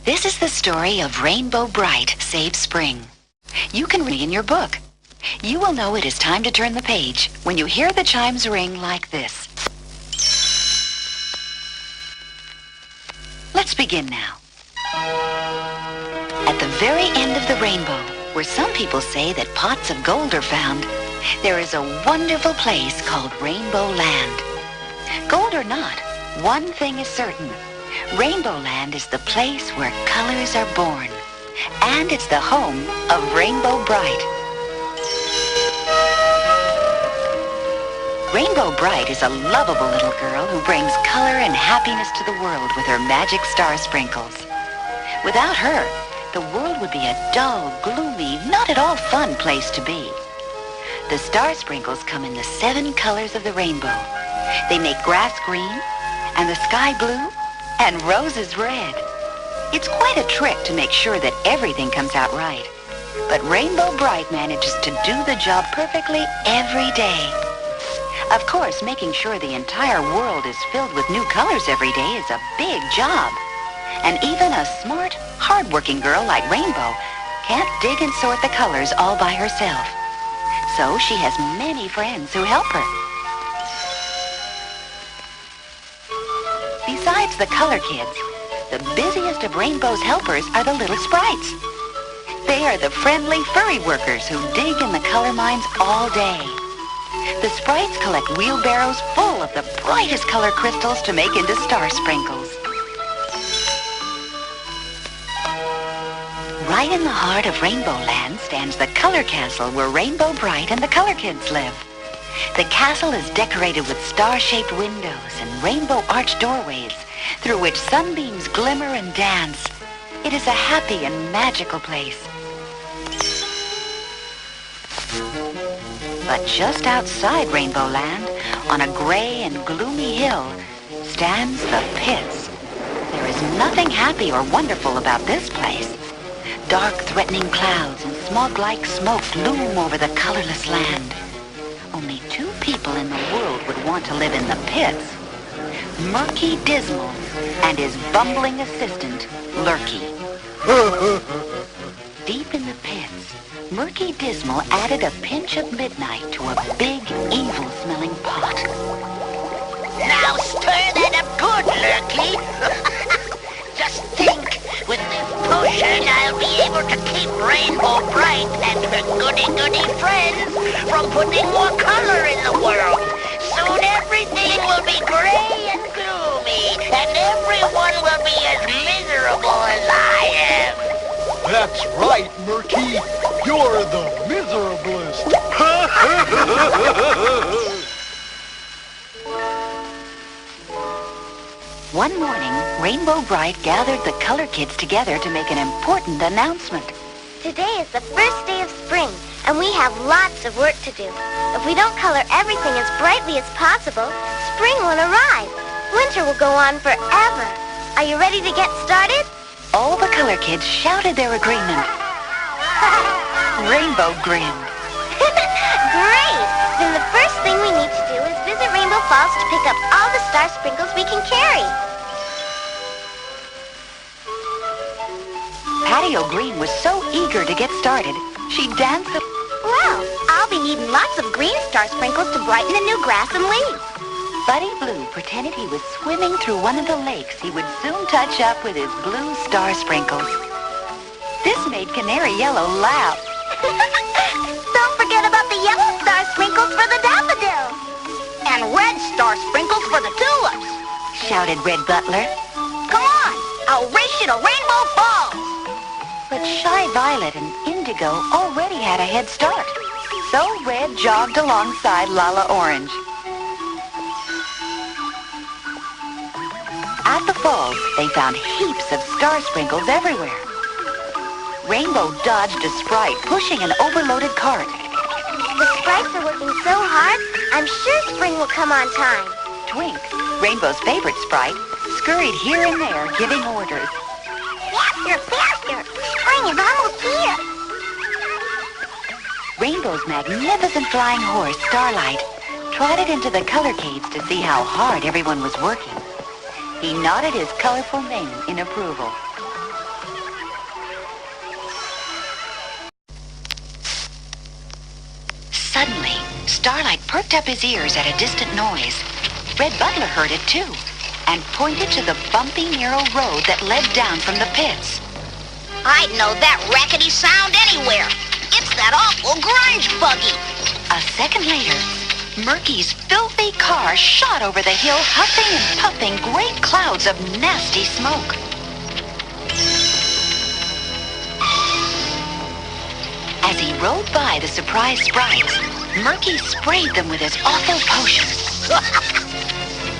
This is the story of Rainbow Brite Saves Spring. You can read in your book. You will know it is time to turn the page when you hear the chimes ring like this. Let's begin now. At the very end of the rainbow, where some people say that pots of gold are found, there is a wonderful place called Rainbow Land. Gold or not, one thing is certain. Rainbow Land is the place where colors are born, and it's the home of Rainbow Brite. Rainbow Brite is a lovable little girl who brings color and happiness to the world with her magic star sprinkles. Without her, the world would be a dull, gloomy, not at all fun place to be. The star sprinkles come in the 7 colors of the rainbow. They make grass green, and the sky blue, and roses red. It's quite a trick to make sure that everything comes out right. But Rainbow Brite manages to do the job perfectly every day. Of course, making sure the entire world is filled with new colors every day is a big job. And even a smart, hard-working girl like Rainbow can't dig and sort the colors all by herself. So she has many friends who help her. Besides the color kids, the busiest of Rainbow's helpers are the little sprites. They are the friendly furry workers who dig in the color mines all day. The sprites collect wheelbarrows full of the brightest color crystals to make into star sprinkles. Right in the heart of Rainbow Land stands the color castle where Rainbow Brite and the color kids live. The castle is decorated with star-shaped windows and rainbow arched doorways through which sunbeams glimmer and dance. It is a happy and magical place. But just outside Rainbow Land, on a gray and gloomy hill, stands the Pits. There is nothing happy or wonderful about this place. Dark, threatening clouds and smog-like smoke loom over the colorless land. Only 2 people in the world would want to live in the Pits. Murky Dismal and his bumbling assistant, Lurky. Deep in the Pits, Murky Dismal added a pinch of midnight to a big, evil-smelling pot. Now stir that up good, Lurky. Just think, with this potion I'll be able to keep Rainbow Brite and her goody-goody friends from putting more color in the world. Soon everything will be gray and gloomy, and everyone will be as miserable as I am. That's right, Murky. You're the miserablest. One morning, Rainbow Brite gathered the color kids together to make an important announcement. Today is the first day of spring, and we have lots of work to do. If we don't color everything as brightly as possible, spring won't arrive. Winter will go on forever. Are you ready to get started? All the color kids shouted their agreement. Rainbow grinned. Great! Then the first thing we need to do is visit Rainbow Falls to pick up all the star sprinkles we can carry. Patio Green was so eager to get started, she danced. Well, I'll be needing lots of green star sprinkles to brighten the new grass and leaves. Buddy Blue pretended he was swimming through one of the lakes he would soon touch up with his blue star sprinkles. This made Canary Yellow laugh. Don't forget about the yellow star sprinkles for the daffodils. And red star sprinkles for the tulips. Shouted Red Butler. Come on, I'll race you to Rainbow Falls. But Shy Violet and Indigo already had a head start. So Red jogged alongside Lala Orange. At the falls, they found heaps of star sprinkles everywhere. Rainbow dodged a sprite pushing an overloaded cart. The sprites are working so hard, I'm sure spring will come on time. Twink, Rainbow's favorite sprite, scurried here and there giving orders. Faster, faster! Spring is almost here! Rainbow's magnificent flying horse, Starlight, trotted into the color caves to see how hard everyone was working. He nodded his colorful mane in approval. Starlight perked up his ears at a distant noise, Red Butler heard it too, and pointed to the bumpy, narrow road that led down from the pits. I'd know that rackety sound anywhere. It's that awful grunge buggy. A second later, Murky's filthy car shot over the hill, huffing and puffing great clouds of nasty smoke. As he rode by the surprised sprites, Murky sprayed them with his awful potion.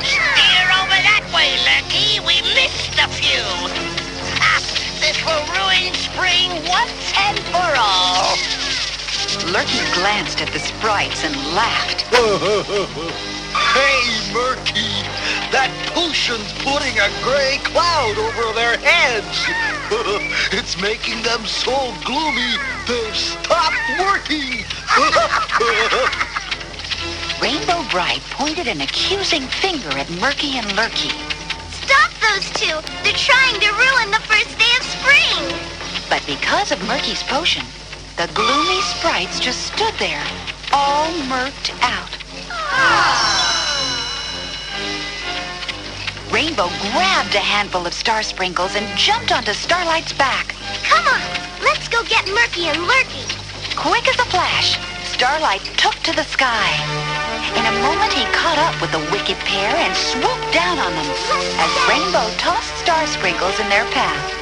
Steer over that way, Lurky. We missed a few. This will ruin spring once and for all. Lurky glanced at the sprites and laughed. Hey, Murky, that potion's putting a gray cloud over their heads. It's making them so gloomy, they've stopped working. Rainbow Brite pointed an accusing finger at Murky and Lurky. Stop those two! They're trying to ruin the first day of spring! But because of Murky's potion, the gloomy sprites just stood there, all murked out. Rainbow grabbed a handful of star sprinkles and jumped onto Starlight's back. Come on, let's go get Murky and Lurky. Quick as a flash, Starlight took to the sky. In a moment, he caught up with the wicked pair and swooped down on them as Rainbow tossed star sprinkles in their path.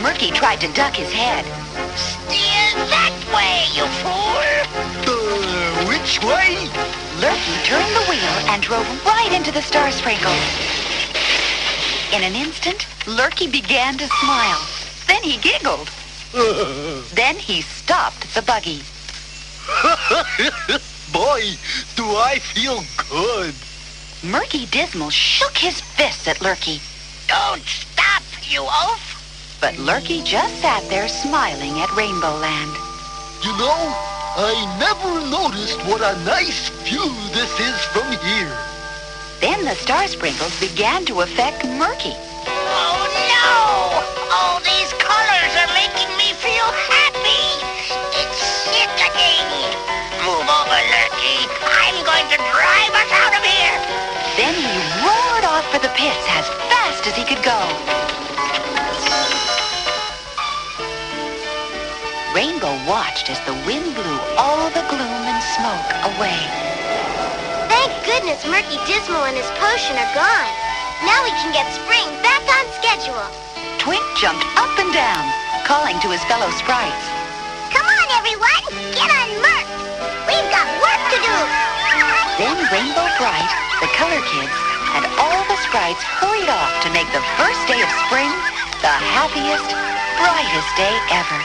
Murky tried to duck his head. Steer that way, you fool! Which way? Lurky turned the wheel and drove right into the star sprinkles. In an instant, Lurky began to smile. Then he giggled. Then he stopped the buggy. Boy, do I feel good. Murky Dismal shook his fists at Lurky. Don't stop, you oaf! But Lurky just sat there smiling at Rainbow Land. You know, I never noticed what a nice view this is from here. Then the star sprinkles began to affect Murky. Oh no! All these colors are making me feel happy! It's sickening! Move over, Lurky! I'm going to drive us out of here! Then he roared off for the pits as fast as he could go. Rainbow watched as the wind blew all the gloom and smoke away. Thank goodness Murky Dismal and his potion are gone. Now we can get spring back on schedule. Twink jumped up and down, calling to his fellow sprites. Come on, everyone! Get on Murk! We've got work to do! Then Rainbow Brite, the color kids, and all the sprites hurried off to make the first day of spring the happiest, brightest day ever.